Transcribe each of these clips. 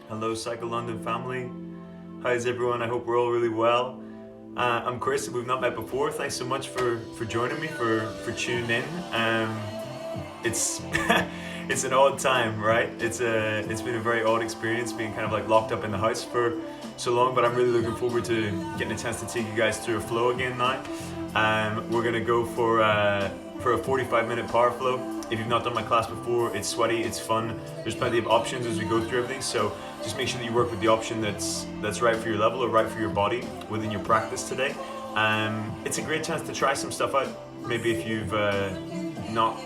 Hello, Cycle London family. How's everyone? I hope we're all really well. I'm Chris. We've not met before. Thanks so much for joining me, for tuning in. It's it's an odd time, right? It's been a very odd experience being kind of like locked up in the house for so long. But I'm really looking forward to getting a chance to take you guys through a flow again now. We're gonna go for a 45-minute power flow. If you've not done my class before, it's sweaty, it's fun. There's plenty of options as we go through everything. So just make sure that you work with the option that's right for your level or right for your body within your practice today. It's a great chance to try some stuff out. Maybe if you've not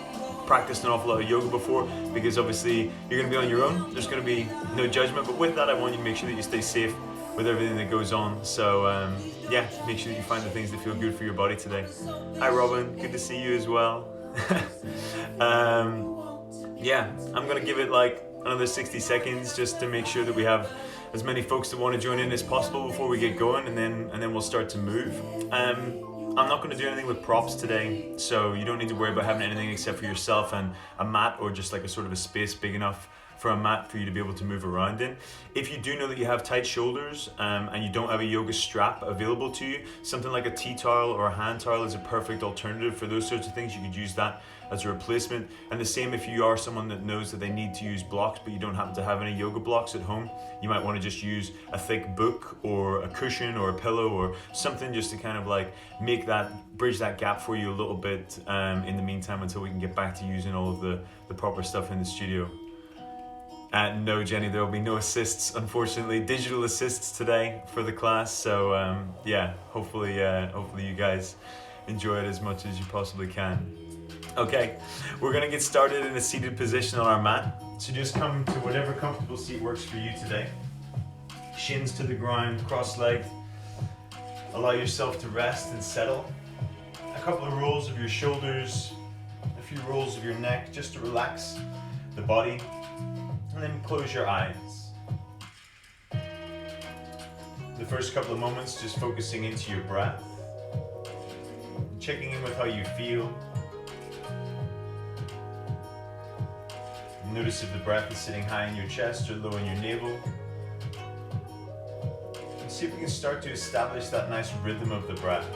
practiced an awful lot of yoga before, because obviously you're going to be on your own. There's going to be no judgment, but with that, I want you to make sure that you stay safe with everything that goes on. So yeah, make sure that you find the things that feel good for your body today. Hi Robin, good to see you as well. Yeah, I'm gonna give it like another 60 seconds just to make sure that we have as many folks that want to join in as possible before we get going, and then we'll start to move. I'm not going to do anything with props today, so you don't need to worry about having anything except for yourself and a mat, or just like a sort of a space big enough for a mat for you to be able to move around in. If you do know that you have tight shoulders and you don't have a yoga strap available to you, something like a tea towel or a hand towel is a perfect alternative for those sorts of things. You could use that as a replacement. And the same if you are someone that knows that they need to use blocks but you don't happen to have any yoga blocks at home, you might want to just use a thick book or a cushion or a pillow or something just to kind of like bridge that gap for you a little bit in the meantime, until we can get back to using all of the proper stuff in the studio. No, Jenny, there will be no assists, unfortunately. Digital assists today for the class. So yeah, hopefully you guys enjoy it as much as you possibly can. Okay, we're gonna get started in a seated position on our mat. So just come to whatever comfortable seat works for you today. Shins to the ground, cross-legged. Allow yourself to rest and settle. A couple of rolls of your shoulders, a few rolls of your neck, just to relax the body. And then close your eyes. The first couple of moments just focusing into your breath, checking in with how you feel. Notice if the breath is sitting high in your chest or low in your navel. And see if we can start to establish that nice rhythm of the breath.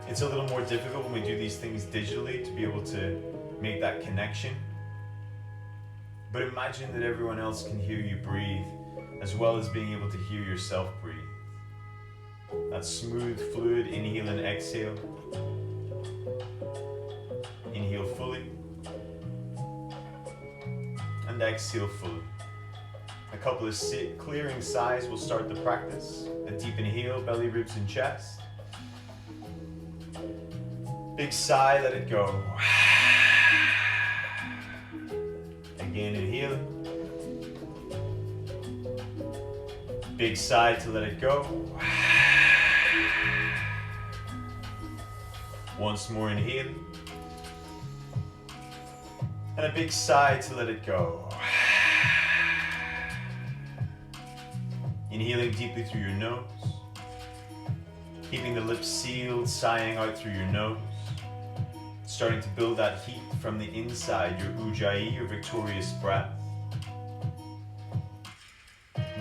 It's a little more difficult when we do these things digitally to be able to make that connection. But imagine that everyone else can hear you breathe, as well as being able to hear yourself breathe. That smooth, fluid inhale and exhale. Inhale fully. And exhale fully. A couple of clearing sighs will start the practice. A deep inhale, belly, ribs, and chest. Big sigh, let it go. Again, inhale. Big sigh to let it go. Once more, inhale. And a big sigh to let it go. Inhaling deeply through your nose. Keeping the lips sealed, sighing out through your nose. Starting to build that heat from the inside, your ujjayi, your victorious breath.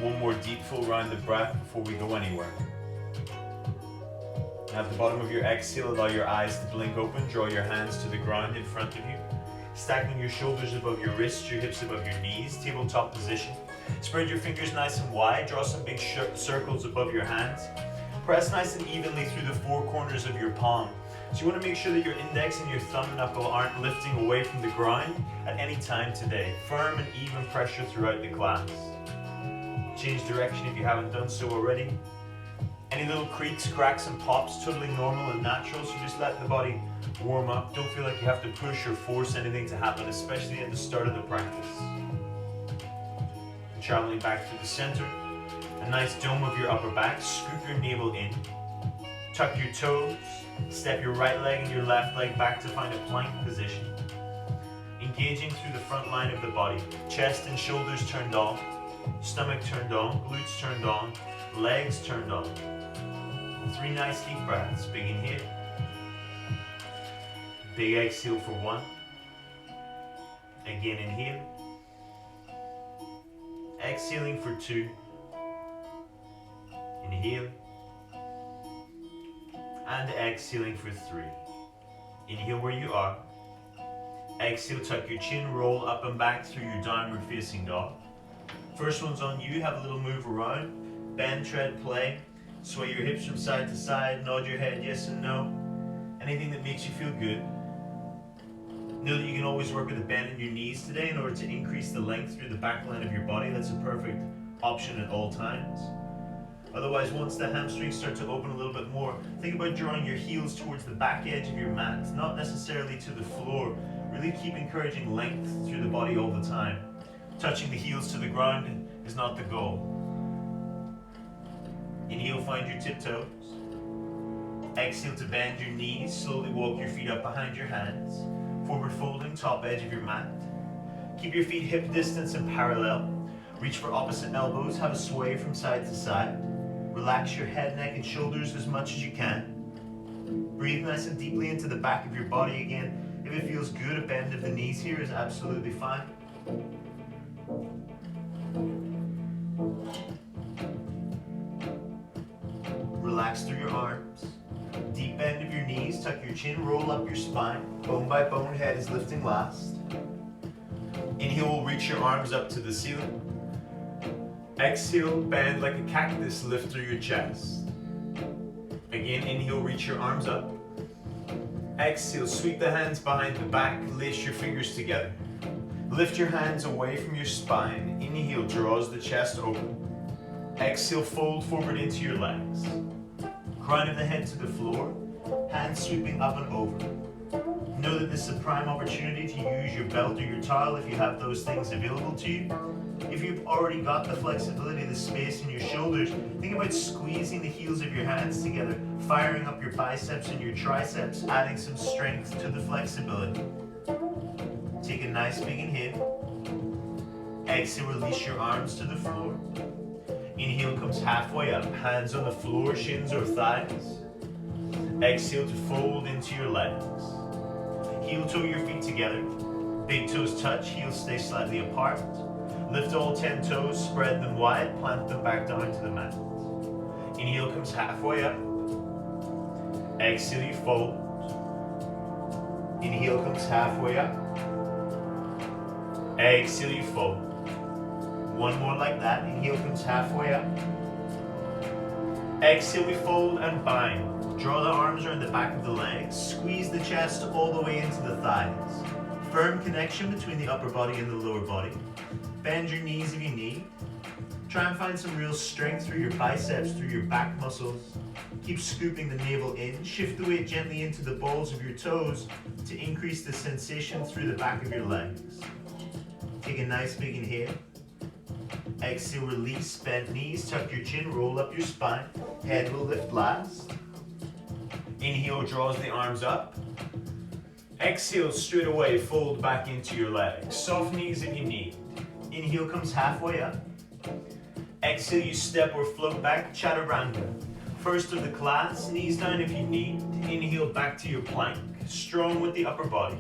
One more deep full round of breath before we go anywhere. At the bottom of your exhale, allow your eyes to blink open. Draw your hands to the ground in front of you. Stacking your shoulders above your wrists, your hips above your knees, tabletop position. Spread your fingers nice and wide. Draw some big circles above your hands. Press nice and evenly through the four corners of your palm. So you want to make sure that your index and your thumb knuckle aren't lifting away from the ground at any time today. Firm and even pressure throughout the class. Change direction if you haven't done so already. Any little creaks, cracks, and pops, totally normal and natural, so just let the body warm up. Don't feel like you have to push or force anything to happen, especially at the start of the practice. And traveling back through the center, a nice dome of your upper back, scoop your navel in, tuck your toes, step your right leg and your left leg back to find a plank position. Engaging through the front line of the body, chest and shoulders turned on, stomach turned on, glutes turned on, legs turned on. 3 nice deep breaths. Big inhale. Big exhale for 1. Again inhale. Exhaling for 2. Inhale. And exhaling for 3. Inhale where you are. Exhale, tuck your chin, roll up and back through your downward facing dog. First one's on you, have a little move around. Bend, tread, play. Sway your hips from side to side, nod your head yes and no. Anything that makes you feel good. Know that you can always work with a bend in your knees today in order to increase the length through the back line of your body. That's a perfect option at all times. Otherwise, once the hamstrings start to open a little bit more, think about drawing your heels towards the back edge of your mat, not necessarily to the floor. Really keep encouraging length through the body all the time. Touching the heels to the ground is not the goal. Inhale, find your tiptoes. Exhale to bend your knees, slowly walk your feet up behind your hands. Forward folding, top edge of your mat. Keep your feet hip distance and parallel. Reach for opposite elbows, have a sway from side to side. Relax your head, neck and shoulders as much as you can. Breathe nice and deeply into the back of your body again. If it feels good, a bend of the knees here is absolutely fine. Relax through your arms. Deep bend of your knees, tuck your chin, roll up your spine. Bone by bone, head is lifting last. Inhale, we'll reach your arms up to the ceiling. Exhale, bend like a cactus, lift through your chest. Again, inhale, reach your arms up. Exhale, sweep the hands behind the back, lace your fingers together. Lift your hands away from your spine. Inhale, draws the chest open. Exhale, fold forward into your legs. Crown of the head to the floor, hands sweeping up and over. Know that this is a prime opportunity to use your belt or your towel if you have those things available to you. If you've already got the flexibility, the space in your shoulders, think about squeezing the heels of your hands together, firing up your biceps and your triceps, adding some strength to the flexibility. Take a nice big inhale. Exhale, release your arms to the floor. Inhale comes halfway up, hands on the floor, shins or thighs. Exhale to fold into your legs. Heel toe your feet together. Big toes touch, heels stay slightly apart. Lift all 10 toes, spread them wide, plant them back down to the mat. Inhale comes halfway up. Exhale, you fold. Inhale comes halfway up. Exhale, you fold. One more like that. Inhale comes halfway up. Exhale, we fold and bind. Draw the arms around the back of the legs. Squeeze the chest all the way into the thighs. Firm connection between the upper body and the lower body. Bend your knees if you need. Try and find some real strength through your biceps, through your back muscles. Keep scooping the navel in. Shift the weight gently into the balls of your toes to increase the sensation through the back of your legs. Take a nice big inhale. Exhale, release, bend knees, tuck your chin, roll up your spine. Head will lift last. Inhale, draws the arms up. Exhale, straight away, fold back into your legs. Soft knees if you need. Inhale comes halfway up. Exhale, you step or float back, chaturanga. First of the class, knees down if you need. Inhale, back to your plank. Strong with the upper body.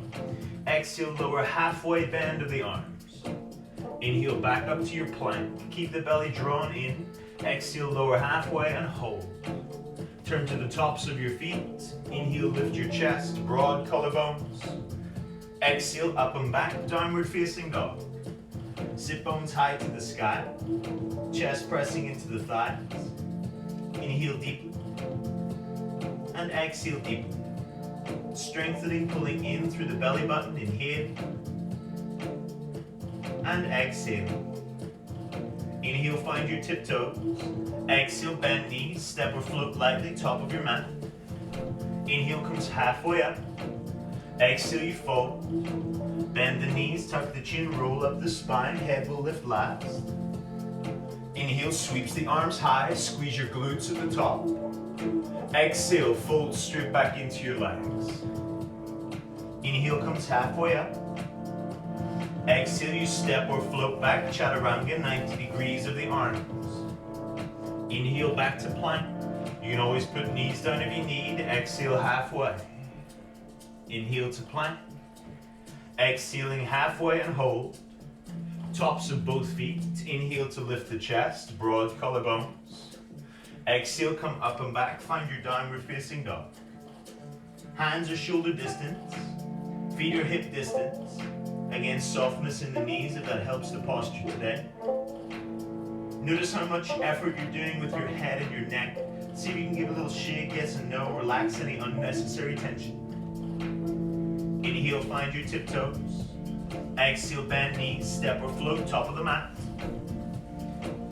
Exhale, lower halfway bend of the arms. Inhale, back up to your plank. Keep the belly drawn in. Exhale, lower halfway and hold. Turn to the tops of your feet. Inhale, lift your chest, broad collarbones. Exhale, up and back, downward facing dog. Sit bones high to the sky. Chest pressing into the thighs. Inhale deeply. And exhale deeply. Strengthening, pulling in through the belly button. Inhale. And exhale. Inhale, find your tiptoes. Exhale, bend knees, step or float lightly, top of your mat. Inhale comes halfway up. Exhale, you fold. Bend the knees, tuck the chin, roll up the spine, head will lift last. Inhale, sweeps the arms high, squeeze your glutes at the top. Exhale, fold straight back into your legs. Inhale comes halfway up. Exhale, you step or float back, chaturanga, 90 degrees of the arms. Inhale, back to plank. You can always put knees down if you need. Exhale, halfway. Inhale to plank. Exhaling halfway and hold. Tops of both feet. Inhale to lift the chest, broad collarbones. Exhale, come up and back. Find your downward facing dog. Hands are shoulder distance. Feet are hip distance. Again, softness in the knees if that helps the posture today. Notice how much effort you're doing with your head and your neck. See if you can give a little shake, yes and no. Relax any unnecessary tension. Inhale, find your tiptoes. Exhale, bend knees, step or float, top of the mat.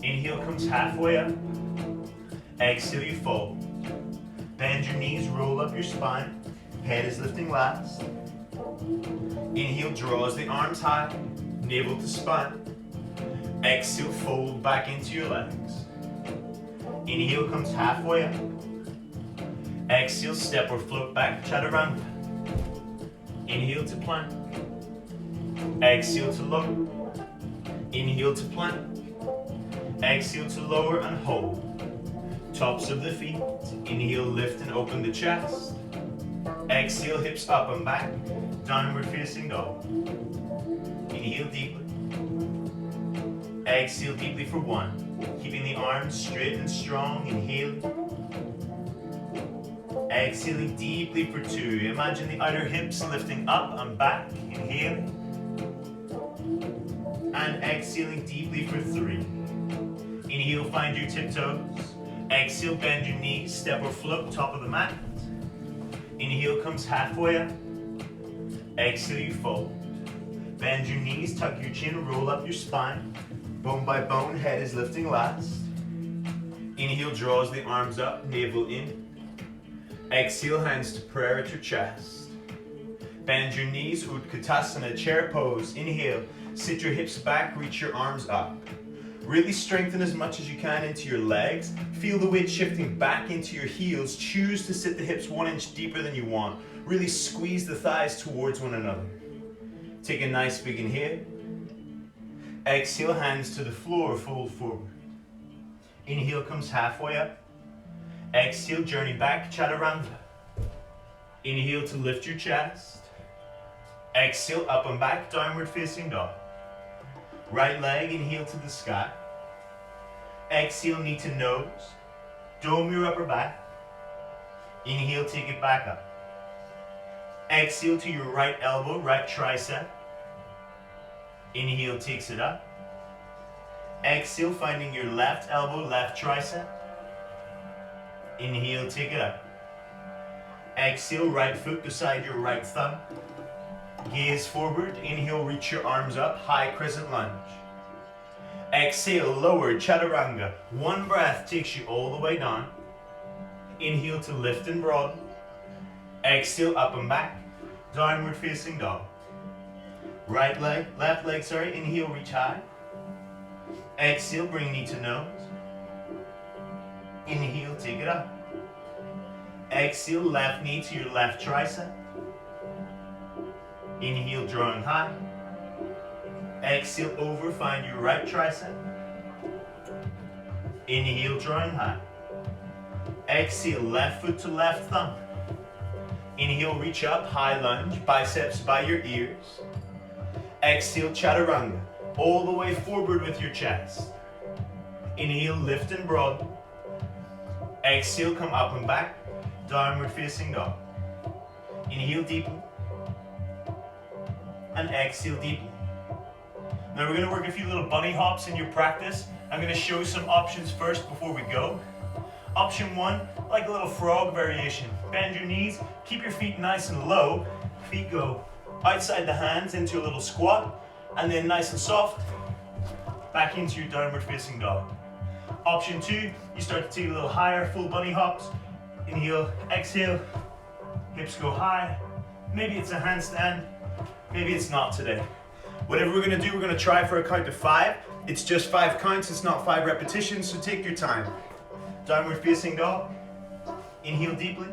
Inhale comes halfway up. Exhale, you fold. Bend your knees, roll up your spine. Head is lifting last. Inhale, draws the arms high, navel to spine. Exhale, fold back into your legs. Inhale comes halfway up. Exhale, step or float back, chaturanga. Inhale to plank. Exhale to lower. Inhale to plank. Exhale to lower and hold. Tops of the feet. Inhale, lift and open the chest. Exhale, hips up and back. Downward facing dog. Inhale deeply. Exhale deeply for one. Keeping the arms straight and strong. Inhaling. Exhaling deeply for two. Imagine the outer hips lifting up and back. Inhaling. And exhaling deeply for three. Inhale, find your tiptoes. Exhale, bend your knees, step or float, top of the mat. Inhale comes halfway up. Exhale, you fold. Bend your knees, tuck your chin, roll up your spine. Bone by bone, head is lifting last. Inhale, draws the arms up, navel in. Exhale, hands to prayer at your chest. Bend your knees, Utkatasana, chair pose. Inhale, sit your hips back, reach your arms up. Really strengthen as much as you can into your legs. Feel the weight shifting back into your heels. Choose to sit the hips 1 inch deeper than you want. Really squeeze the thighs towards one another. Take a nice big inhale. Exhale, hands to the floor, fold forward. Inhale comes halfway up. Exhale, journey back, chaturanga. Inhale to lift your chest. Exhale, up and back, downward facing dog. Right leg, inhale to the sky. Exhale, knee to nose. Dome your upper back. Inhale, take it back up. Exhale to your right elbow, right tricep. Inhale, takes it up. Exhale, finding your left elbow, left tricep. Inhale, take it up. Exhale, right foot beside your right thumb. Gaze forward. Inhale, reach your arms up, high crescent lunge. Exhale, lower, chaturanga. One breath takes you all the way down. Inhale to lift and broaden. Exhale, up and back. Downward facing dog. Right leg, left leg, sorry. Inhale, reach high. Exhale, bring knee to nose. Inhale, take it up. Exhale, left knee to your left tricep. Inhale, drawing high. Exhale, over, find your right tricep. Inhale, drawing high. Exhale, left foot to left thumb. Inhale, reach up, high lunge, biceps by your ears. Exhale, chaturanga, all the way forward with your chest. Inhale, lift and broaden. Exhale, come up and back, downward facing dog. Inhale deeply. And exhale deeply. Now we're going to work a few little bunny hops in your practice. I'm going to show some options first before we go. Option one, like a little frog variation. Bend your knees, keep your feet nice and low. Feet go outside the hands into a little squat, and then nice and soft, back into your downward facing dog. Option two, you start to take a little higher, full bunny hops. Inhale, exhale, hips go high. Maybe it's a handstand, maybe it's not today. Whatever we're gonna do, we're gonna try for a count of 5. It's just 5 counts, it's not 5 repetitions, so take your time. Downward facing dog. Inhale deeply.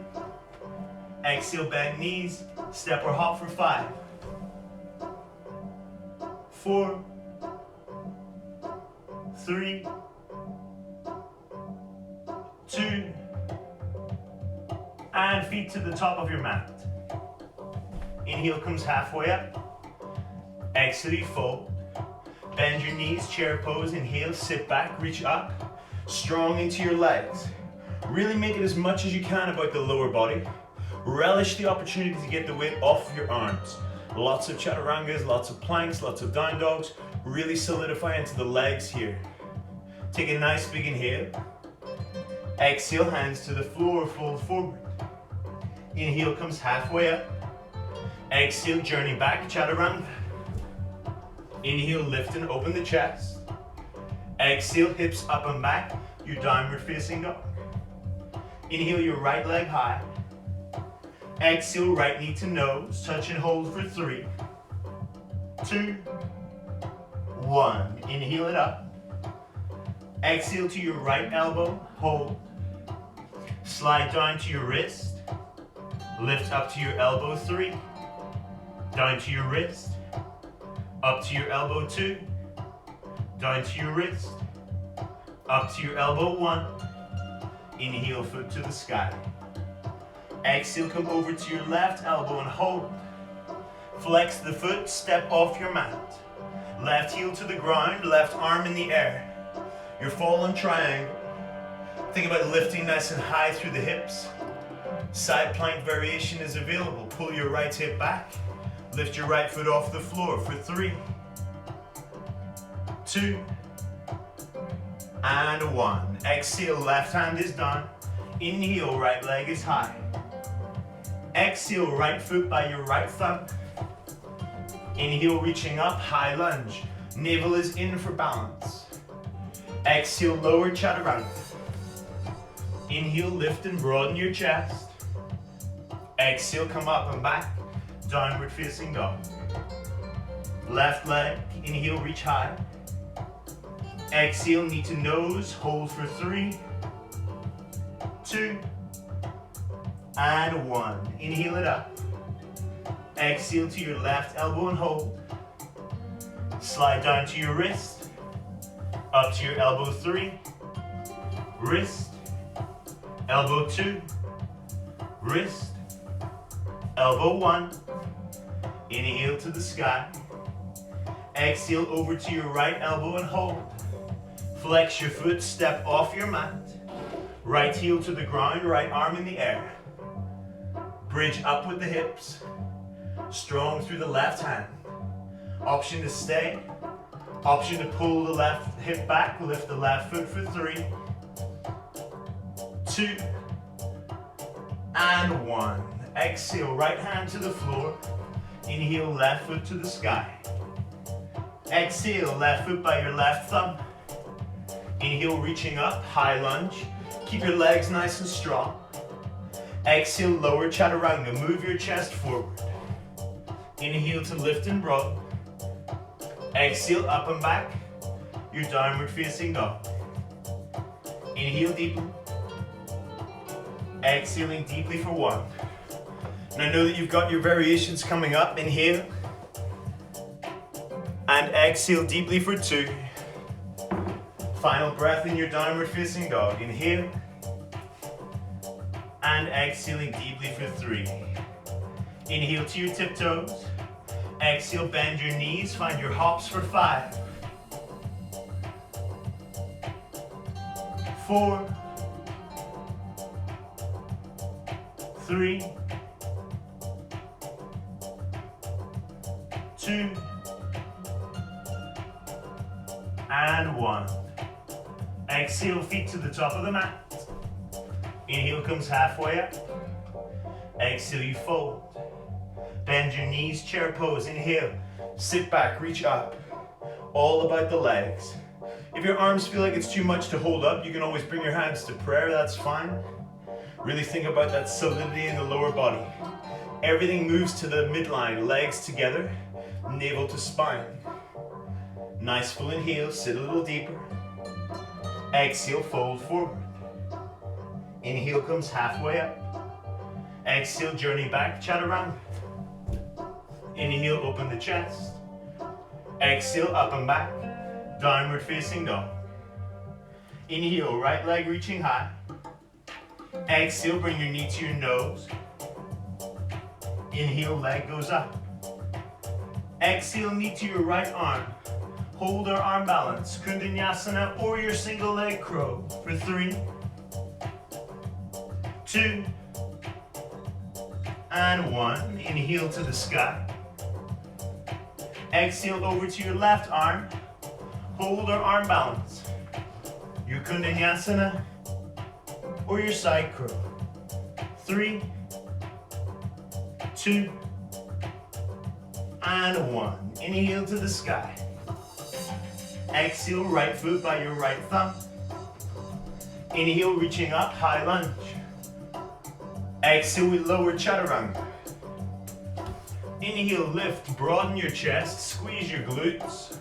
Exhale, bend knees. Step or hop for 5. 4. 3. 2. And feet to the top of your mat. Inhale comes halfway up. Exhale, you fold. bend your knees, chair pose, inhale, sit back, reach up, strong into your legs. Really make it as much as you can about the lower body. Relish the opportunity to get the weight off your arms. Lots of chaturangas, lots of planks, lots of down dogs. Really solidify into the legs here. Take a nice big inhale. Exhale, hands to the floor, fold forward. Inhale comes halfway up. Exhale, journey back, chaturanga. Inhale, lift and open the chest. Exhale, hips up and back, your downward facing dog. Inhale, your right leg high. Exhale, right knee to nose, touch and hold for 3, 2, 1. Inhale it up. Exhale to your right elbow, hold. Slide down to your wrist. Lift up to your elbow, 3. Down to your wrist. Up to your elbow, 2. Down to your wrist. Up to your elbow, 1. Inhale, foot to the sky. Exhale, come over to your left elbow and hold. Flex the foot, step off your mat. Left heel to the ground, left arm in the air. Your fallen triangle. Think about lifting nice and high through the hips. Side plank variation is available. Pull your right hip back. Lift your right foot off the floor for 3, 2, and 1. Exhale, left hand is down. Inhale, right leg is high. Exhale, right foot by your right thumb. Inhale, reaching up, high lunge. Navel is in for balance. Exhale, lower chaturanga. Inhale, lift and broaden your chest. Exhale, come up and back. Downward facing dog. Left leg, inhale, reach high. Exhale, knee to nose, hold for 3, 2, and 1. Inhale it up. Exhale to your left elbow and hold. Slide down to your wrist. Up to your elbow, 3. Wrist. Elbow, 2. Wrist. Elbow, 1. Inhale to the sky. Exhale over to your right elbow and hold. Flex your foot, step off your mat. Right heel to the ground, right arm in the air. Bridge up with the hips. Strong through the left hand. Option to stay. Option to pull the left hip back, lift the left foot for 3, 2, and 1. Exhale, right hand to the floor. Inhale, left foot to the sky. Exhale, left foot by your left thumb. Inhale, reaching up, high lunge. Keep your legs nice and strong. Exhale, lower chaturanga. Move your chest forward. Inhale to lift and broaden. Exhale, up and back. Your downward facing dog. Inhale deeply. Exhaling deeply for 1. Now know that you've got your variations coming up. Inhale. And exhale deeply for 2. Final breath in your downward facing dog. Inhale. And exhaling deeply for 3. Inhale to your tiptoes. Exhale, bend your knees, find your hops for 5. 4. 3. 2. And 1. Exhale, feet to the top of the mat. Inhale comes halfway up. Exhale, you fold. Bend your knees, chair pose. Inhale, sit back, reach up. All about the legs. If your arms feel like it's too much to hold up, you can always bring your hands to prayer, that's fine. Really think about that solidity in the lower body. Everything moves to the midline, legs together, navel to spine. Nice full inhale, sit a little deeper. Exhale, fold forward. Inhale comes halfway up. Exhale, journey back, chaturanga. Inhale, open the chest. Exhale, up and back. Downward facing dog. Inhale, right leg reaching high. Exhale, bring your knee to your nose. Inhale, leg goes up. Exhale, knee to your right arm. Hold our arm balance, Kundanyasana or your single leg crow for 3, 2, and 1. Inhale to the sky. Exhale over to your left arm. Hold our arm balance. Your Kundanyasana or your side crow. 3, 2, and 1. Inhale to the sky. Exhale, right foot by your right thumb. Inhale, reaching up, high lunge. Exhale with lower chaturanga. Inhale, lift, broaden your chest, squeeze your glutes.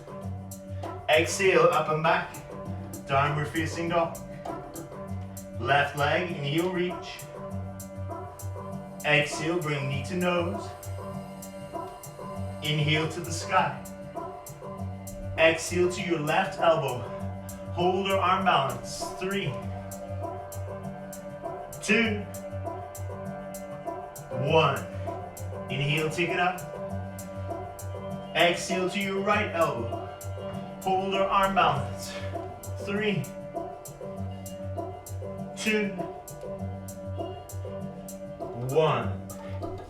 Exhale, up and back, downward facing dog. Left leg, inhale, reach. Exhale, bring knee to nose. Inhale to the sky. Exhale to your left elbow. Hold our arm balance. 3, 2, 1. Inhale, take it up. Exhale to your right elbow. Hold our arm balance. 3, 2, 1.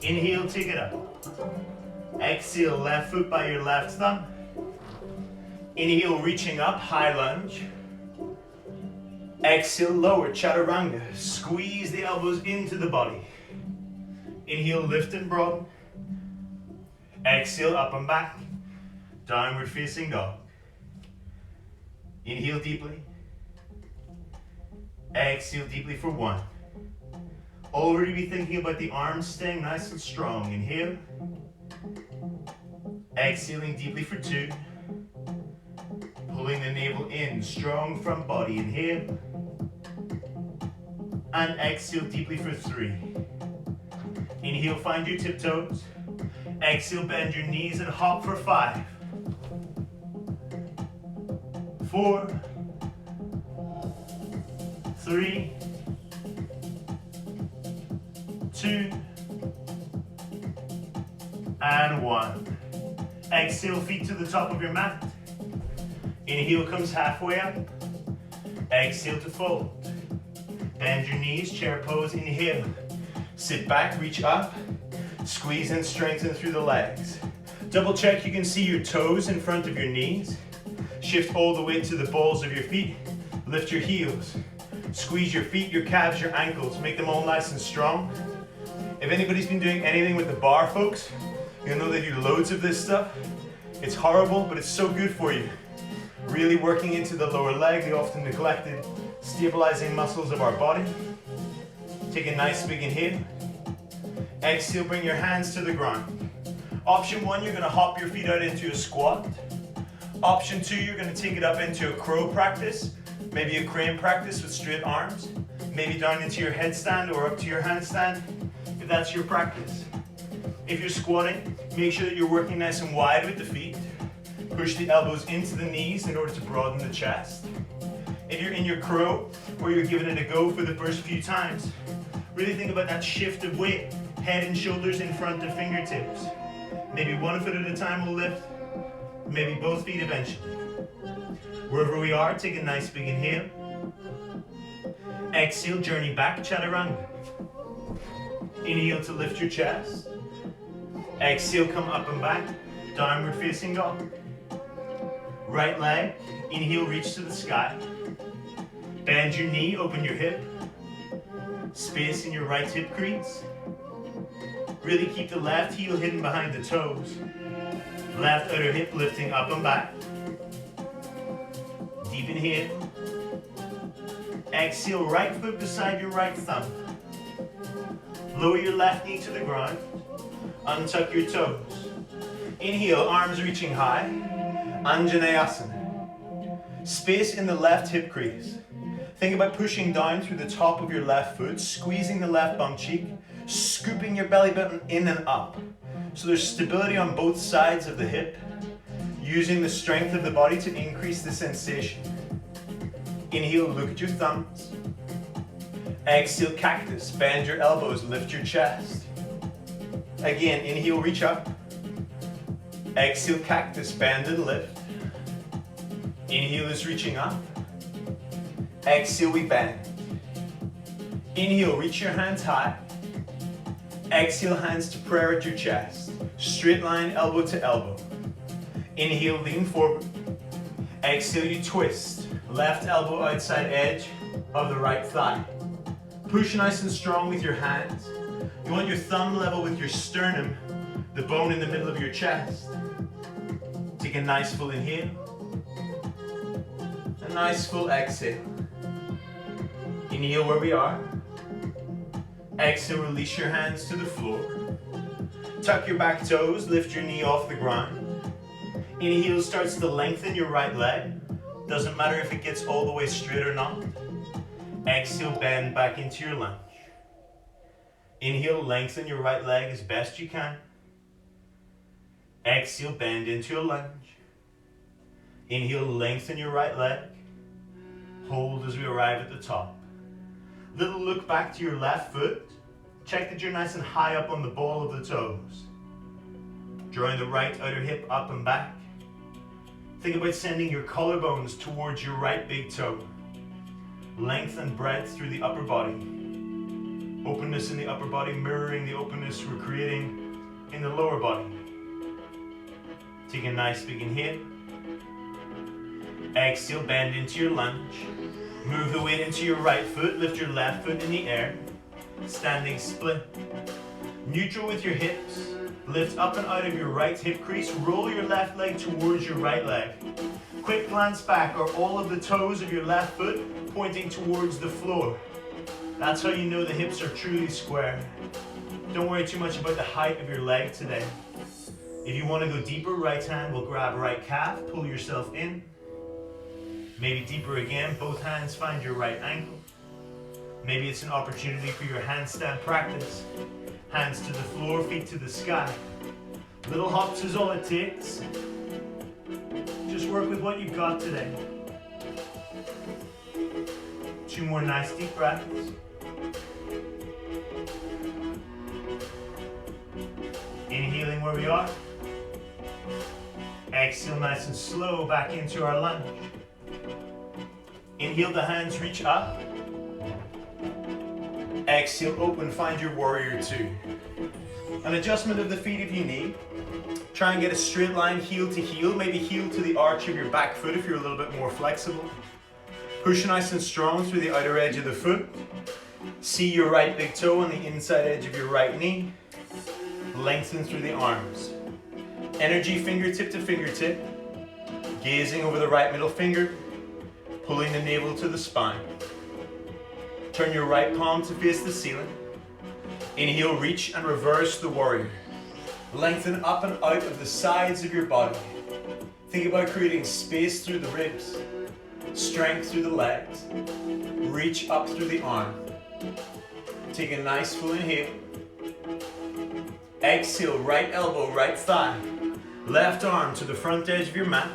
Inhale, take it up. Exhale, left foot by your left thumb. Inhale, reaching up, high lunge. Exhale, lower chaturanga. Squeeze the elbows into the body. Inhale, lift and broaden. Exhale, up and back. Downward facing dog. Inhale deeply. Exhale deeply for 1. Already be thinking about the arms staying nice and strong. Inhale. Exhaling deeply for 2. Pulling the navel in, strong front body. Inhale. And exhale deeply for 3. Inhale, find your tiptoes. Exhale, bend your knees and hop for 5. 4, 3, 2, and 1. Exhale, feet to the top of your mat. Inhale comes halfway up. Exhale to fold. Bend your knees, chair pose, inhale. Sit back, reach up. Squeeze and strengthen through the legs. Double check you can see your toes in front of your knees. Shift all the way to the balls of your feet. Lift your heels. Squeeze your feet, your calves, your ankles. Make them all nice and strong. If anybody's been doing anything with the bar, folks, you'll know they do loads of this stuff. It's horrible, but it's so good for you. Really working into the lower leg, the often neglected stabilizing muscles of our body. Take a nice big inhale. Exhale, bring your hands to the ground. Option 1, you're gonna hop your feet out into a squat. Option 2, you're gonna take it up into a crow practice, maybe a crane practice with straight arms, maybe down into your headstand or up to your handstand, if that's your practice. If you're squatting, make sure that you're working nice and wide with the feet. Push the elbows into the knees in order to broaden the chest. If you're in your crow, or you're giving it a go for the first few times, really think about that shift of weight, head and shoulders in front of fingertips. Maybe one foot at a time will lift, maybe both feet eventually. Wherever we are, take a nice big inhale. Exhale, journey back, chaturanga. Inhale to lift your chest. Exhale, come up and back, downward facing dog. Right leg, inhale, reach to the sky. Bend your knee, open your hip. Space in your right hip crease. Really keep the left heel hidden behind the toes. Left outer hip lifting up and back. Deep inhale. Exhale, right foot beside your right thumb. Lower your left knee to the ground. Untuck your toes. Inhale, arms reaching high. Anjaneyasana. Space in the left hip crease. Think about pushing down through the top of your left foot, squeezing the left bum cheek, scooping your belly button in and up. So there's stability on both sides of the hip, using the strength of the body to increase the sensation. Inhale, look at your thumbs. Exhale, cactus. Bend your elbows, lift your chest. Again, inhale, reach up. Exhale, cactus, bend and lift. Inhale is reaching up. Exhale, we bend. Inhale, reach your hands high. Exhale, hands to prayer at your chest. Straight line, elbow to elbow. Inhale, lean forward. Exhale, you twist. Left elbow outside edge of the right thigh. Push nice and strong with your hands. You want your thumb level with your sternum, the bone in the middle of your chest. Take a nice full inhale. A nice full exhale. Inhale where we are. Exhale, release your hands to the floor. Tuck your back toes, lift your knee off the ground. Inhale starts to lengthen your right leg. Doesn't matter if it gets all the way straight or not. Exhale, bend back into your lunge. Inhale, lengthen your right leg as best you can. Exhale, bend into a lunge. Inhale, lengthen your right leg. Hold as we arrive at the top. Little look back to your left foot. Check that you're nice and high up on the ball of the toes. Drawing the right outer hip up and back. Think about sending your collarbones towards your right big toe. Length and breadth through the upper body. Openness in the upper body mirroring the openness we're creating in the lower body. Take a nice big inhale. Exhale, bend into your lunge. Move the weight into your right foot, lift your left foot in the air. Standing split. Neutral with your hips. Lift up and out of your right hip crease. Roll your left leg towards your right leg. Quick glance back. Are all of the toes of your left foot pointing towards the floor? That's how you know the hips are truly square. Don't worry too much about the height of your leg today. If you want to go deeper, right hand will grab right calf, pull yourself in. Maybe deeper again, both hands find your right ankle. Maybe it's an opportunity for your handstand practice. Hands to the floor, feet to the sky. Little hops is all it takes. Just work with what you've got today. 2 more nice deep breaths. Inhaling where we are. Exhale nice and slow back into our lunge. Inhale, the hands reach up. Exhale, open, find your warrior 2. An adjustment of the feet if you need. Try and get a straight line heel to heel, maybe heel to the arch of your back foot if you're a little bit more flexible. Push nice and strong through the outer edge of the foot. See your right big toe on the inside edge of your right knee. Lengthen through the arms. Energy fingertip to fingertip. Gazing over the right middle finger. Pulling the navel to the spine. Turn your right palm to face the ceiling. Inhale, reach and reverse the warrior. Lengthen up and out of the sides of your body. Think about creating space through the ribs. Strength through the legs. Reach up through the arm. Take a nice full inhale. Exhale, right elbow, right thigh. Left arm to the front edge of your mat.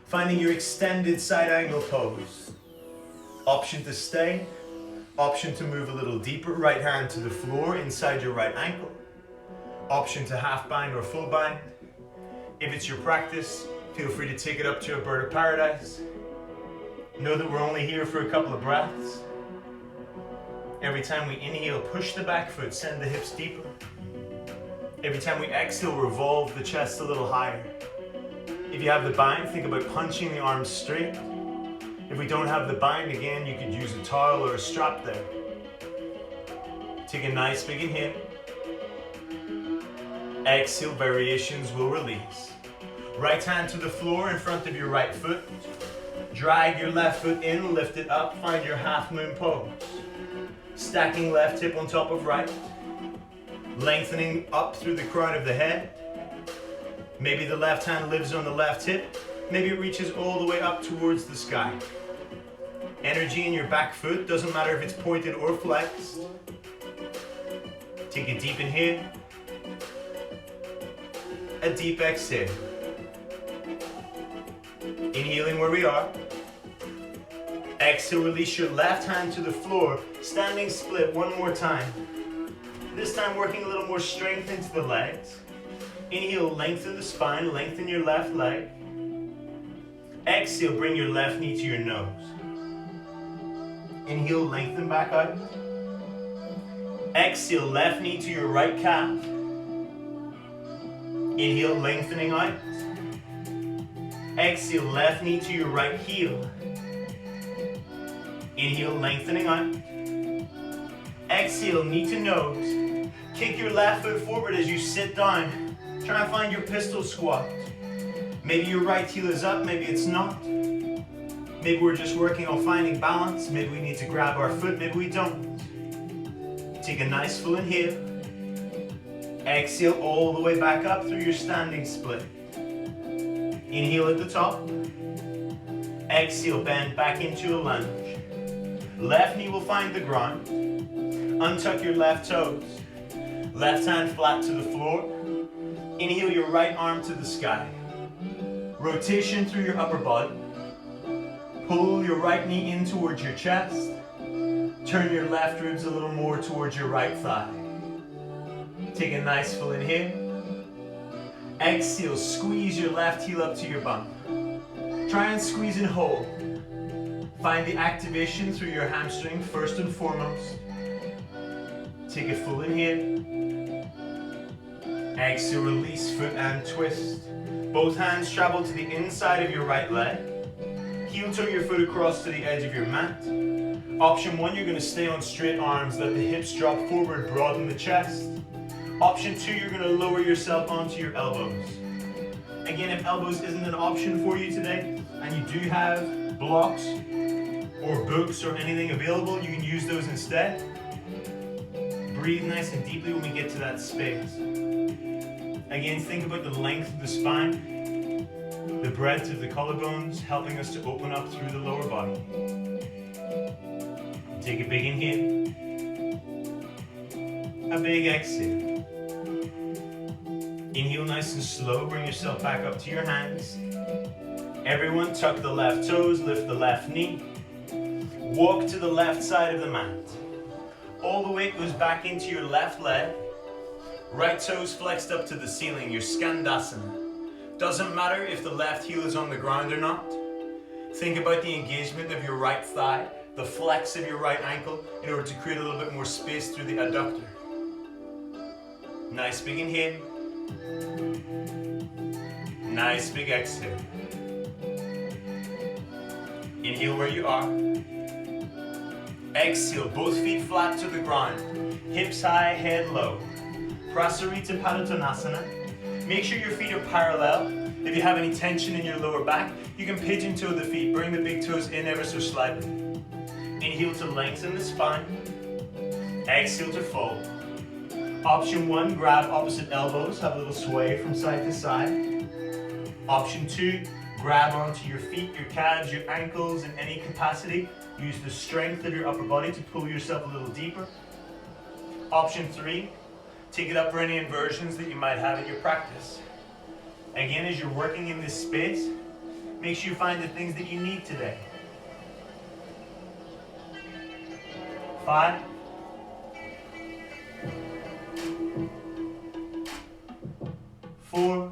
Finding your extended side angle pose. Option to stay. Option to move a little deeper. Right hand to the floor inside your right ankle. Option to half bind or full bind. If it's your practice, feel free to take it up to a bird of paradise. Know that we're only here for a couple of breaths. Every time we inhale, push the back foot, send the hips deeper. Every time we exhale, revolve the chest a little higher. If you have the bind, think about punching the arms straight. If we don't have the bind, again, you could use a towel or a strap there. Take a nice big inhale. Exhale, variations will release. Right hand to the floor in front of your right foot. Drag your left foot in, lift it up, find your half moon pose. Stacking left hip on top of right. Lengthening up through the crown of the head. Maybe the left hand lives on the left hip. Maybe it reaches all the way up towards the sky. Energy in your back foot, doesn't matter if it's pointed or flexed. Take a deep inhale. A deep exhale. Inhaling where we are. Exhale, release your left hand to the floor. Standing split one more time. This time working a little more strength into the legs. Inhale, lengthen the spine, lengthen your left leg. Exhale, bring your left knee to your nose. Inhale, lengthen back out. Exhale, left knee to your right calf. Inhale, lengthening out. Exhale, left knee to your right heel. Inhale, lengthening out. Exhale, knee to nose. Kick your left foot forward as you sit down. Try and find your pistol squat. Maybe your right heel is up, maybe it's not. Maybe we're just working on finding balance. Maybe we need to grab our foot, maybe we don't. Take a nice full inhale. Exhale all the way back up through your standing split. Inhale at the top. Exhale, bend back into a lunge. Left knee will find the ground. Untuck your left toes. Left hand flat to the floor. Inhale your right arm to the sky. Rotation through your upper body. Pull your right knee in towards your chest. Turn your left ribs a little more towards your right thigh. Take a nice full inhale. Exhale, squeeze your left heel up to your bum. Try and squeeze and hold. Find the activation through your hamstring first and foremost. Take a full inhale. Exhale, release, foot and twist. Both hands travel to the inside of your right leg. Heel toe your foot across to the edge of your mat. Option 1, you're going to stay on straight arms. Let the hips drop forward, broaden the chest. Option 2, you're going to lower yourself onto your elbows. Again, if elbows isn't an option for you today, and you do have blocks or books or anything available, you can use those instead. Breathe nice and deeply when we get to that space. Again, think about the length of the spine, the breadth of the collarbones, helping us to open up through the lower body. Take a big inhale, a big exhale. Inhale nice and slow, bring yourself back up to your hands. Everyone tuck the left toes, lift the left knee. Walk to the left side of the mat. All the weight goes back into your left leg. Right toes flexed up to the ceiling, your Skandasana. Doesn't matter if the left heel is on the ground or not. Think about the engagement of your right thigh, the flex of your right ankle in order to create a little bit more space through the adductor. Nice big inhale. Nice big exhale. Inhale where you are. Exhale, both feet flat to the ground. Hips high, head low. Prasarita Padottanasana. Make sure your feet are parallel. If you have any tension in your lower back, you can pigeon toe the feet. Bring the big toes in ever so slightly. Inhale to lengthen the spine. Exhale to fold. Option 1, grab opposite elbows. Have a little sway from side to side. Option 2, grab onto your feet, your calves, your ankles in any capacity. Use the strength of your upper body to pull yourself a little deeper. Option 3, take it up for any inversions that you might have in your practice. Again, as you're working in this space, make sure you find the things that you need today. 5, 4,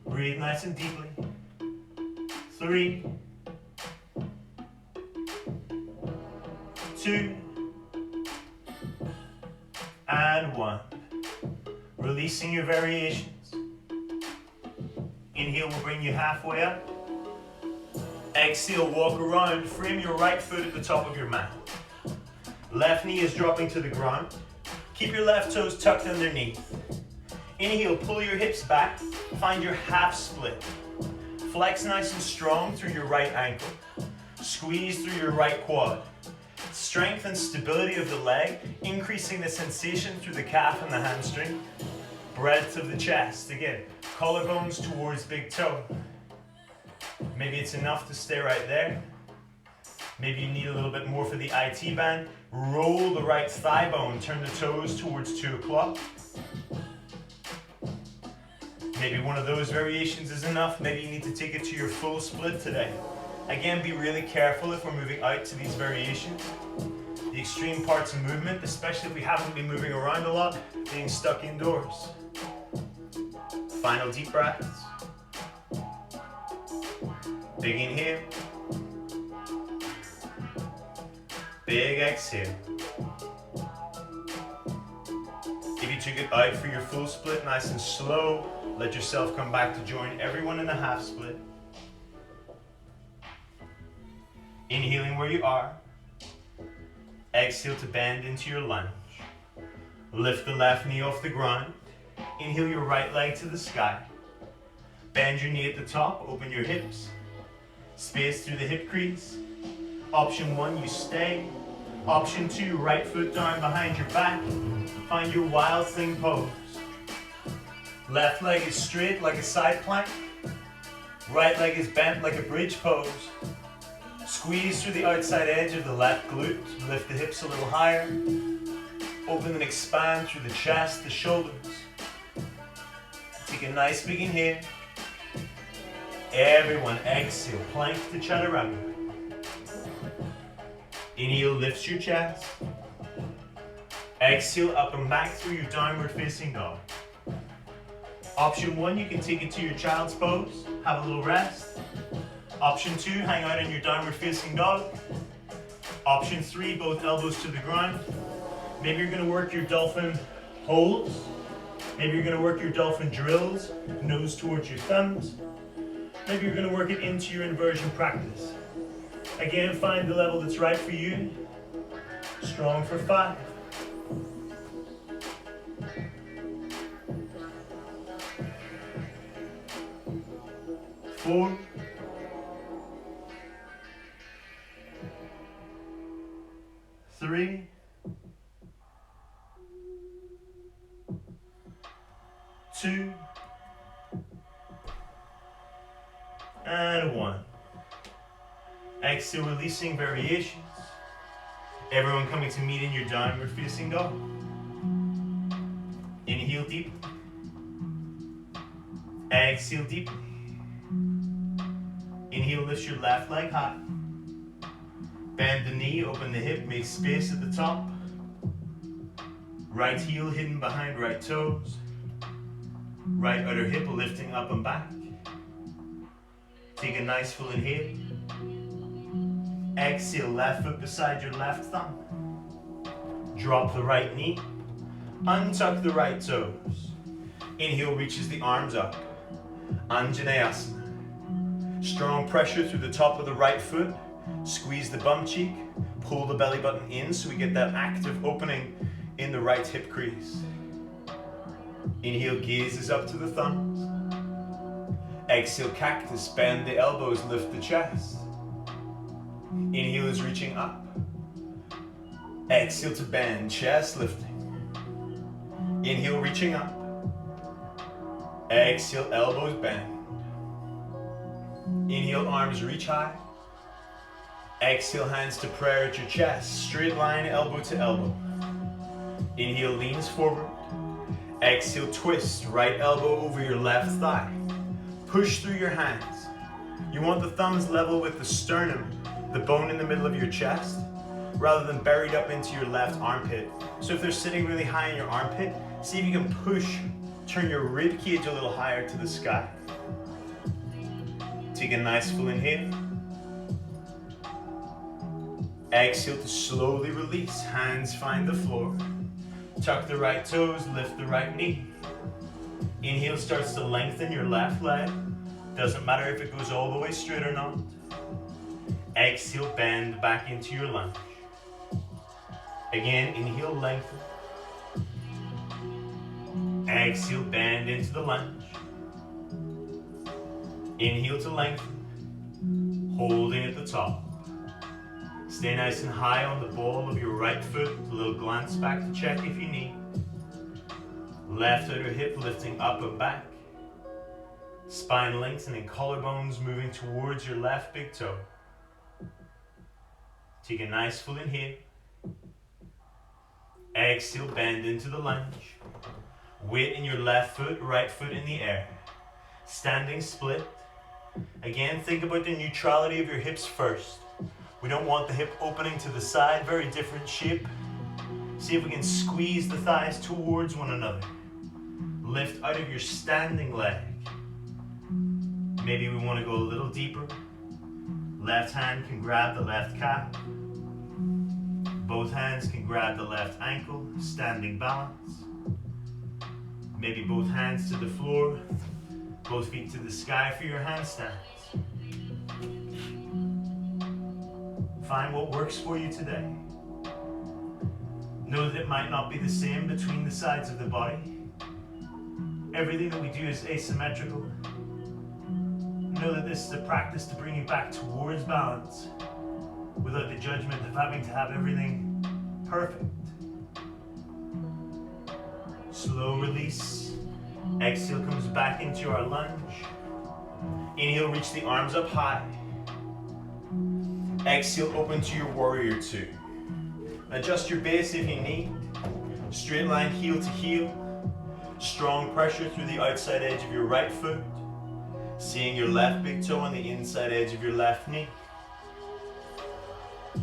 breathe nice and deeply. 3, 2, and 1. Releasing your variations. Inhale will bring you halfway up. Exhale, walk around. Frame your right foot at the top of your mat. Left knee is dropping to the ground. Keep your left toes tucked underneath. Inhale, pull your hips back. Find your half split. Flex nice and strong through your right ankle. Squeeze through your right quad. Strength and stability of the leg, increasing the sensation through the calf and the hamstring. Breadth of the chest. Again, collarbones towards big toe. Maybe it's enough to stay right there. Maybe you need a little bit more for the IT band. Roll the right thigh bone, turn the toes towards 2 o'clock. Maybe one of those variations is enough. Maybe you need to take it to your full split today. Again, be really careful if we're moving out to these variations. The extreme parts of movement, especially if we haven't been moving around a lot, being stuck indoors. Final deep breaths. Big inhale. Big exhale. If you took it out for your full split, nice and slow, let yourself come back to join everyone in the half split. Inhaling where you are. Exhale to bend into your lunge. Lift the left knee off the ground. Inhale your right leg to the sky. Bend your knee at the top, open your hips. Space through the hip crease. Option 1, you stay. Option 2, right foot down behind your back. Find your wild thing pose. Left leg is straight like a side plank. Right leg is bent like a bridge pose. Squeeze through the outside edge of the left glute. Lift the hips a little higher. Open and expand through the chest, the shoulders. Take a nice big inhale. Everyone exhale, plank to chaturanga. Inhale, lifts your chest. Exhale, up and back through your downward facing dog. Option 1, you can take it to your child's pose, have a little rest. Option 2, hang out in your downward facing dog. Option 3, both elbows to the ground. Maybe you're going to work your dolphin holds. Maybe you're going to work your dolphin drills, nose towards your thumbs. Maybe you're going to work it into your inversion practice. Again, find the level that's right for you. Strong for 5. 4. 3. 2. And 1. Exhale, releasing variations. Everyone coming to meet in your downward facing dog. Inhale deep. Exhale deep. Inhale, lift your left leg high. Bend the knee, open the hip, make space at the top. Right heel hidden behind right toes. Right outer hip lifting up and back. Take a nice full inhale. Exhale, left foot beside your left thumb. Drop the right knee. Untuck the right toes. Inhale reaches the arms up. Anjaneyasana. Strong pressure through the top of the right foot. Squeeze the bum cheek. Pull the belly button in so we get that active opening in the right hip crease. Inhale, gazes up to the thumbs. Exhale, cactus, bend the elbows, lift the chest. Inhale is reaching up. Exhale to bend, chest lifting. Inhale, reaching up. Exhale, elbows bend. Inhale, arms reach high. Exhale, hands to prayer at your chest. Straight line, elbow to elbow. Inhale, leans forward. Exhale, twist, right elbow over your left thigh. Push through your hands. You want the thumbs level with the sternum, the bone in the middle of your chest, rather than buried up into your left armpit. So if they're sitting really high in your armpit, see if you can push, turn your rib cage a little higher to the sky. Take a nice full inhale. Exhale to slowly release, hands find the floor. Tuck the right toes, lift the right knee. Inhale starts to lengthen your left leg. Doesn't matter if it goes all the way straight or not. Exhale, bend back into your lunge. Again, inhale, lengthen. Exhale, bend into the lunge. Inhale to lengthen. Holding at the top. Stay nice and high on the ball of your right foot. A little glance back to check if you need. Left outer hip lifting up and back. Spine lengthening, collarbones moving towards your left big toe. Take a nice full inhale. Exhale, bend into the lunge. Weight in your left foot, right foot in the air. Standing split. Again, think about the neutrality of your hips first. We don't want the hip opening to the side, very different shape. See if we can squeeze the thighs towards one another. Lift out of your standing leg. Maybe we want to go a little deeper. Left hand can grab the left calf. Both hands can grab the left ankle, standing balance. Maybe both hands to the floor, both feet to the sky for your handstands. Find what works for you today. Know that it might not be the same between the sides of the body. Everything that we do is asymmetrical. Know that this is a practice to bring you back towards balance without the judgment of having to have everything perfect. Slow release. Exhale comes back into our lunge. Inhale, reach the arms up high. Exhale, open to your warrior two. Adjust your base if you need. Straight line heel to heel. Strong pressure through the outside edge of your right foot. Seeing your left big toe on the inside edge of your left knee.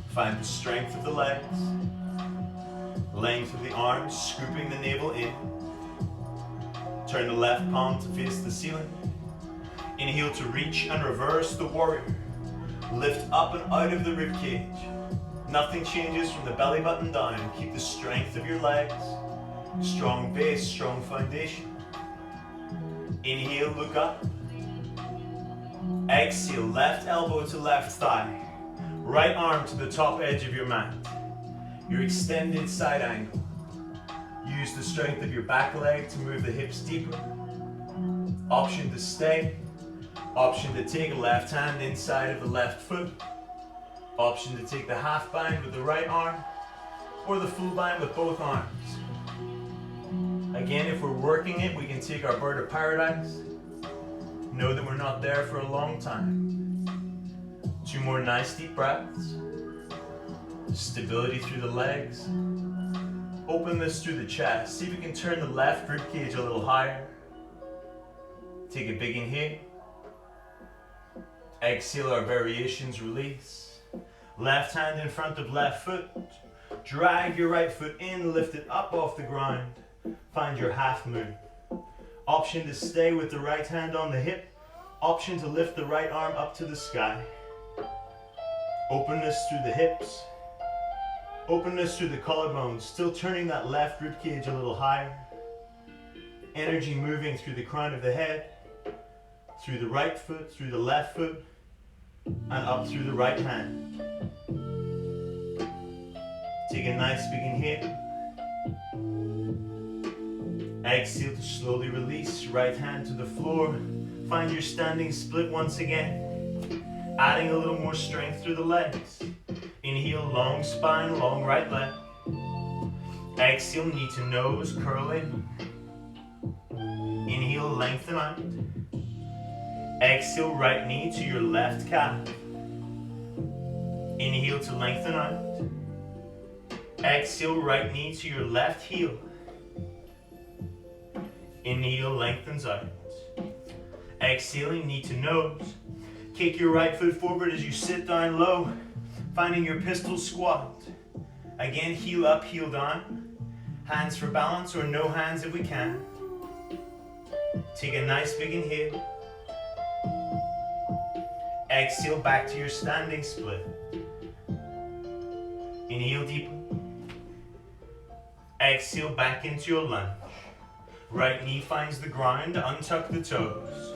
Find the strength of the legs. Length of the arms, scooping the navel in. Turn the left palm to face the ceiling. Inhale to reach and reverse the warrior. Lift up and out of the rib cage. Nothing changes from the belly button down. Keep the strength of your legs. Strong base, strong foundation. Inhale, look up. Exhale, left elbow to left thigh. Right arm to the top edge of your mat. Your extended side angle. Use the strength of your back leg to move the hips deeper. Option to stay. Option to take a left hand inside of the left foot. Option to take the half bind with the right arm, or the full bind with both arms. Again, if we're working it, we can take our bird of paradise. Know that we're not there for a long time. 2 more nice deep breaths. Stability through the legs. Open this through the chest. See if we can turn the left rib cage a little higher. Take a big inhale. Exhale, our variations release. Left hand in front of left foot. Drag your right foot in, lift it up off the ground. Find your half moon. Option to stay with the right hand on the hip. Option to lift the right arm up to the sky. Openness through the hips. Openness through the collarbones. Still turning that left rib cage a little higher. Energy moving through the crown of the head. Through the right foot, through the left foot, and up through the right hand. Take a nice big inhale. Exhale to slowly release. Right hand to the floor. Find your standing split once again. Adding a little more strength through the legs. Inhale, long spine, long right leg. Exhale, knee to nose, curl in. Inhale, lengthen out. Exhale, right knee to your left calf. Inhale to lengthen out. Exhale, right knee to your left heel. Inhale, lengthens out. Exhaling, knee to nose. Kick your right foot forward as you sit down low, finding your pistol squat. Again, heel up, heel down. Hands for balance or no hands if we can. Take a nice big inhale. Exhale, back to your standing split. Inhale deeper. Exhale, back into your lunge. Right knee finds the ground, untuck the toes.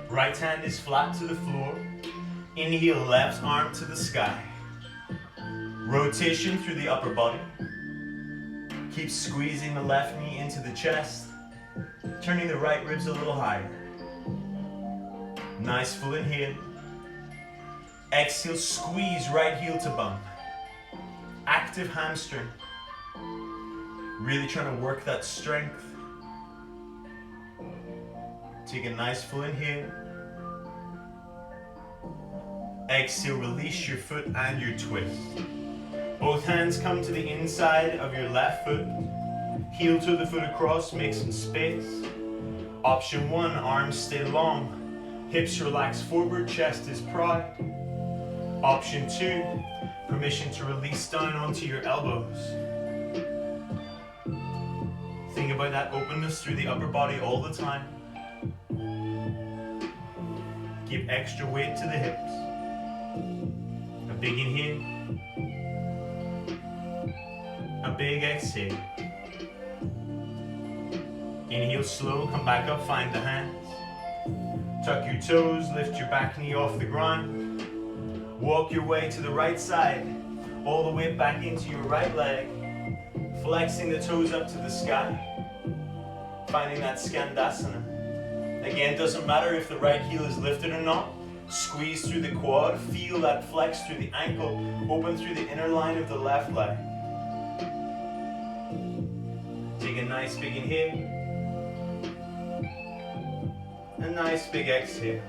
Right hand is flat to the floor. Inhale, left arm to the sky. Rotation through the upper body. Keep squeezing the left knee into the chest, turning the right ribs a little higher. Nice full inhale. Exhale, squeeze right heel to bump. Active hamstring. Really trying to work that strength. Take a nice full inhale. Exhale, release your foot and your twist. Both hands come to the inside of your left foot. Heel to the foot across, make some space. Option 1, arms stay long. Hips relax forward, chest is proud. Option 2, permission to release down onto your elbows. Think about that openness through the upper body all the time. Give extra weight to the hips. A big inhale. A big exhale. Inhale slow, come back up, find the hands. Tuck your toes, lift your back knee off the ground. Walk your way to the right side, all the way back into your right leg. Flexing the toes up to the sky. Finding that Skandasana. Again, doesn't matter if the right heel is lifted or not. Squeeze through the quad, feel that flex through the ankle, open through the inner line of the left leg. Take a nice big inhale. A nice big exhale.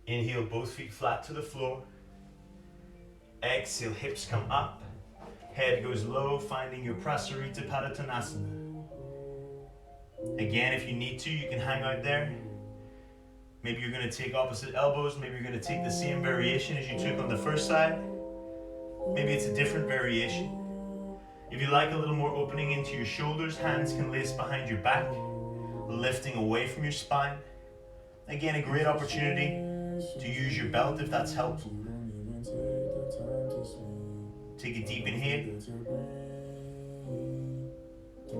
Inhale, both feet flat to the floor. Exhale, hips come up. Head goes low, finding your Prasarita Padottanasana. Again, if you need to, you can hang out there. Maybe you're going to take opposite elbows. Maybe you're going to take the same variation as you took on the first side. Maybe it's a different variation. If you like a little more opening into your shoulders, hands can lace behind your back, lifting away from your spine. Again, a great opportunity to use your belt if that's helpful. Take a deep inhale.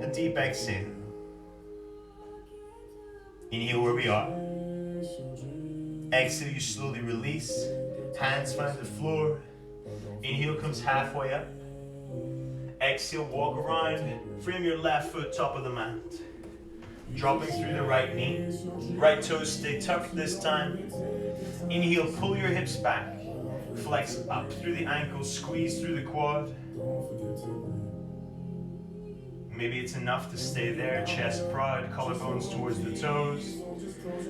A deep exhale. Inhale where we are. Exhale, you slowly release. Hands find the floor. Inhale comes halfway up. Exhale, walk around. Frame your left foot top of the mat. Dropping through the right knee. Right toes stay tucked this time. Inhale, pull your hips back. Flex up through the ankles, squeeze through the quad. Maybe it's enough to stay there, chest proud, collarbones towards the toes.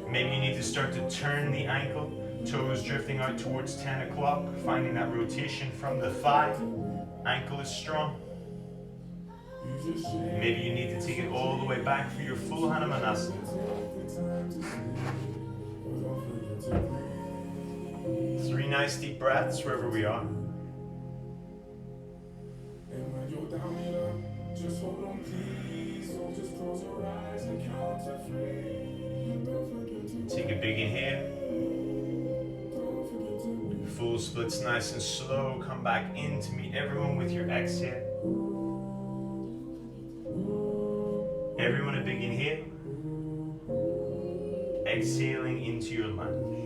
Maybe you need to start to turn the ankle, toes drifting out towards 10 o'clock, finding that rotation from the thigh. Ankle is strong. Maybe you need to take it all the way back for your full Hanumanasana. 3 nice deep breaths wherever we are. Just hold on, please. So just close your eyes and count to 3. Don't forget to Take a big inhale. Full splits nice and slow. Come back in to meet everyone with your exhale. Everyone a big inhale. Exhaling into your lunge.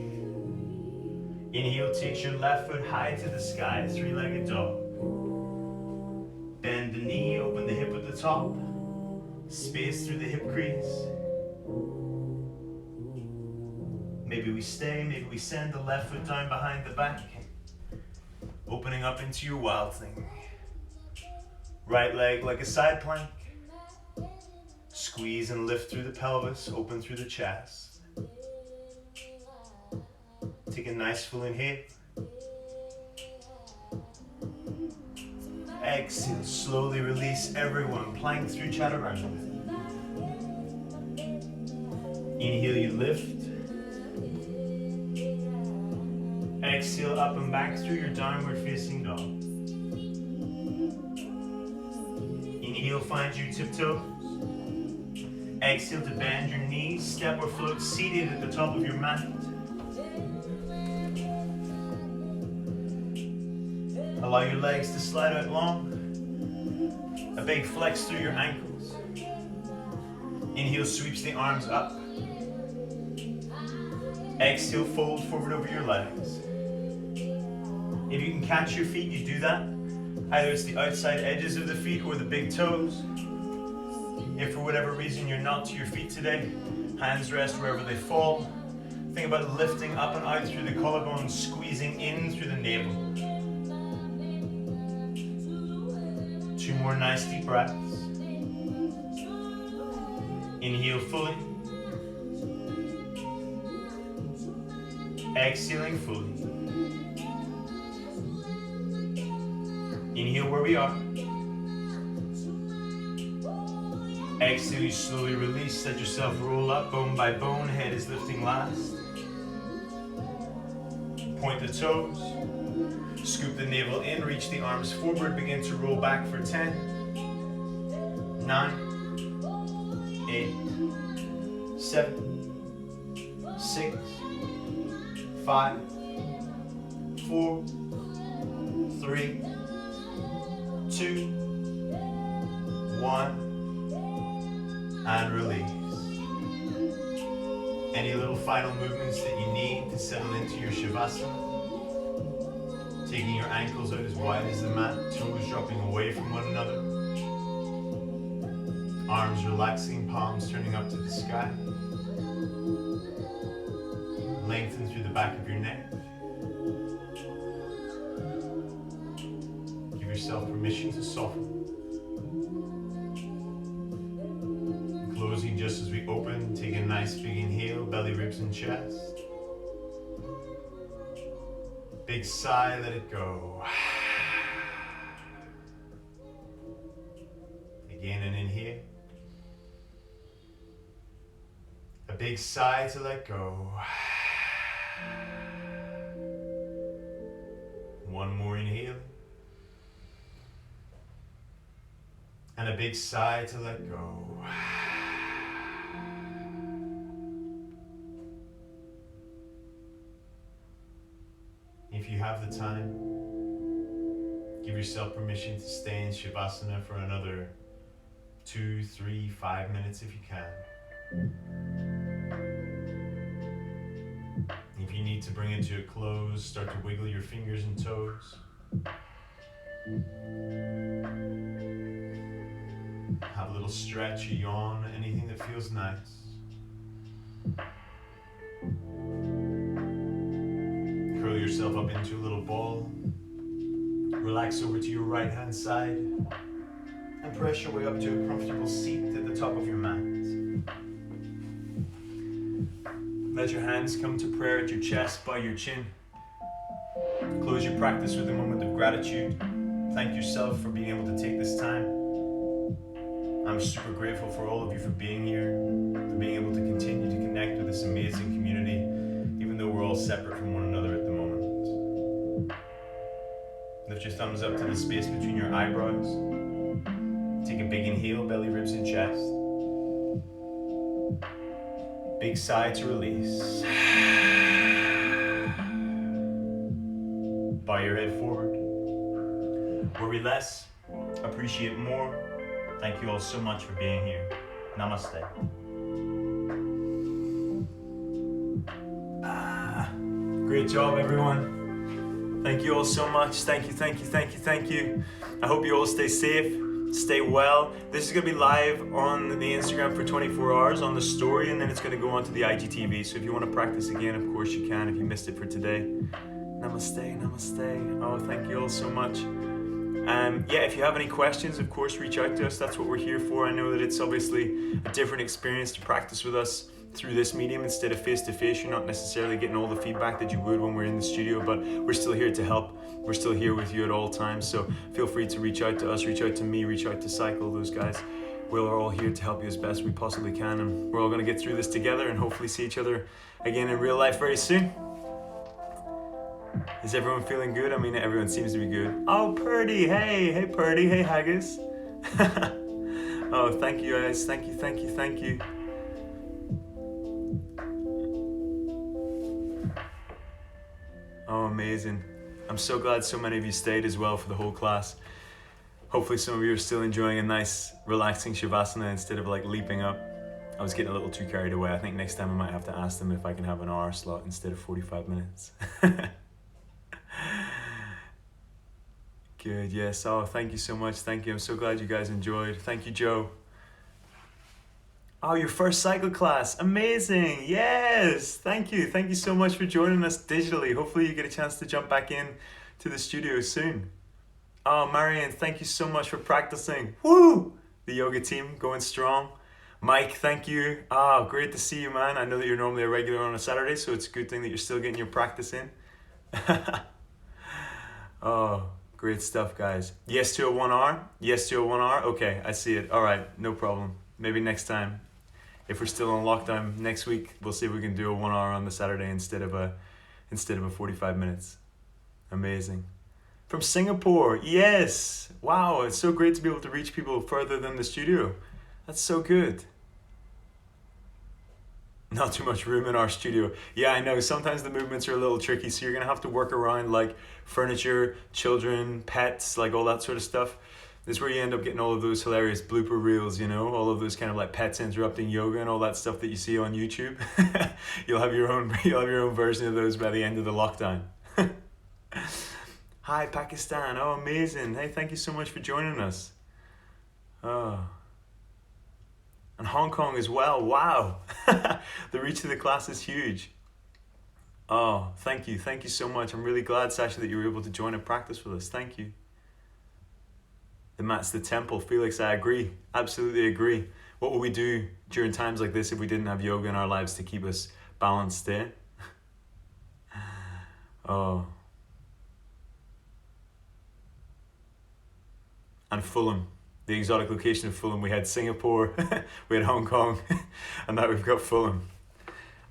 Inhale takes your left foot high to the sky, 3-legged dog. Bend the knee, open the hip at the top. Space through the hip crease. Maybe we stay, maybe we send the left foot down behind the back. Opening up into your wild thing. Right leg like a side plank. Squeeze and lift through the pelvis, open through the chest. Take a nice full inhale. Exhale, slowly release everyone. Plank through Chaturanga. Inhale, you lift. Exhale, up and back through your downward facing dog. Inhale, find your tiptoes. Exhale to bend your knees, step or float seated at the top of your mat. Allow your legs to slide out long. A big flex through your ankles. Inhale, sweeps the arms up. Exhale, fold forward over your legs. If you can catch your feet, you do that. Either it's the outside edges of the feet or the big toes. If for whatever reason you're not to your feet today, hands rest wherever they fall. Think about lifting up and out through the collarbones, squeezing in through the navel. 2 more nice deep breaths. Inhale fully. Exhaling fully. Inhale where we are. Exhale, you slowly release, let yourself roll up bone by bone, head is lifting last. Point the toes, scoop the navel in, reach the arms forward, begin to roll back for 10, 9, 8, 7, 6, 5, 4, 3, 2, 1, and release. Any little final movements that you need to settle into your Shavasana. Taking your ankles out as wide as the mat, toes dropping away from one another. Arms relaxing, palms turning up to the sky. Lengthen through the back of your neck. Give yourself permission to soften. Closing just as we open, take a nice big inhale, belly, ribs, and chest. Big sigh, let it go. Again, an inhale. A big sigh to let go. One more inhale. And a big sigh to let go. If you have the time, give yourself permission to stay in Shavasana for another 2, 3, 5 minutes if you can. If you need to bring it to a close, start to wiggle your fingers and toes. Have a little stretch, a yawn, anything that feels nice. Curl yourself up into a little ball. Relax over to your right hand side and press your way up to a comfortable seat at the top of your mat. Let your hands come to prayer at your chest by your chin. Close your practice with a moment of gratitude. Thank yourself for being able to take this time. I'm super grateful for all of you for being here, for being able to continue to connect with this amazing community, even though we're all separate from one another at the moment. Lift your thumbs up to the space between your eyebrows. Take a big inhale, belly, ribs, and chest. Big sigh to release. Bow your head forward. Worry less, appreciate more. Thank you all so much for being here. Namaste. Great job, everyone. Thank you all so much. Thank you, thank you, thank you, thank you. I hope you all stay safe, stay well. This is going to be live on the Instagram for 24 hours on the story, and then it's going to go on to the IGTV. So if you want to practice again, of course you can if you missed it for today. Namaste, namaste. Oh, thank you all so much. Yeah, if you have any questions, of course, reach out to us. That's what we're here for. I know that it's obviously a different experience to practice with us through this medium instead of face-to-face. You're not necessarily getting all the feedback that you would when we're in the studio, but we're still here to help. We're still here with you at all times, so feel free to reach out to us, reach out to me, reach out to Cycle, those guys. We're all here to help you as best we possibly can, and we're all going to get through this together and hopefully see each other again in real life very soon. Is everyone feeling good? I mean, everyone seems to be good. Oh, Purdy, hey Purdy, hey Haggis. Oh, thank you guys, thank you, thank you, thank you. Oh, amazing. I'm so glad so many of you stayed as well for the whole class. Hopefully some of you are still enjoying a nice, relaxing Shavasana instead of like leaping up. I was getting a little too carried away. I think next time I might have to ask them if I can have an hour slot instead of 45 minutes. Good, yes. Oh, thank you so much. Thank you. I'm so glad you guys enjoyed. Thank you, Joe. Oh, your first cycle class. Amazing. Yes. Thank you. Thank you so much for joining us digitally. Hopefully you get a chance to jump back in to the studio soon. Oh, Marion, thank you so much for practicing. Woo! The yoga team going strong. Mike, thank you. Oh, great to see you, man. I know that you're normally a regular on a Saturday, so it's a good thing that you're still getting your practice in. Oh, great stuff, guys. Yes to a 1 hour? Yes to a 1 hour? Okay, I see it. All right, no problem. Maybe next time. If we're still on lockdown next week, we'll see if we can do a 1 hour on the Saturday instead of a 45 minutes. Amazing. From Singapore, yes. Wow, it's so great to be able to reach people further than the studio. That's so good. Not too much room in our studio. Yeah, I know. Sometimes the movements are a little tricky, so you're gonna have to work around like furniture, children, pets, like all that sort of stuff. This is where you end up getting all of those hilarious blooper reels, you know, all of those kind of like pets interrupting yoga and all that stuff that you see on YouTube. You'll have your own version of those by the end of the lockdown. Hi Pakistan. Oh, amazing. Hey, thank you so much for joining us. Oh. And Hong Kong as well. Wow. The reach of the class is huge. Oh, thank you. Thank you so much. I'm really glad, Sasha, that you were able to join and practice with us. Thank you. The mat's the temple. Felix, I agree. Absolutely agree. What would we do during times like this if we didn't have yoga in our lives to keep us balanced, eh? Oh. And Fulham. The exotic location of Fulham. We had Singapore, we had Hong Kong, and now we've got Fulham.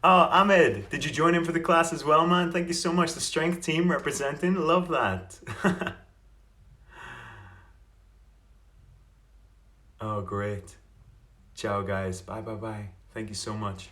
Oh, Ahmed, did you join in for the class as well, man? Thank you so much. The strength team representing. Love that. Oh, great. Ciao, guys. Bye, bye, bye. Thank you so much.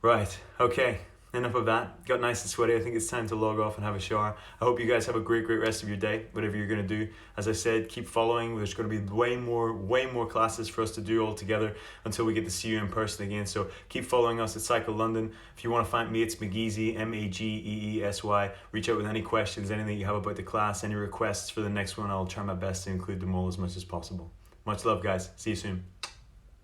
Right, okay. Enough of that. Got nice and sweaty. I think it's time to log off and have a shower. I hope you guys have a great rest of your day, whatever you're going to do. As I said, keep following. There's going to be way more classes for us to do all together until we get to see you in person again. So keep following us at Cycle London. If you want to find me, it's Mageesy, Mageessy. Reach out with any questions, anything you have about the class, any requests for the next one. I'll try my best to include them all as much as possible. Much love, guys. See you soon.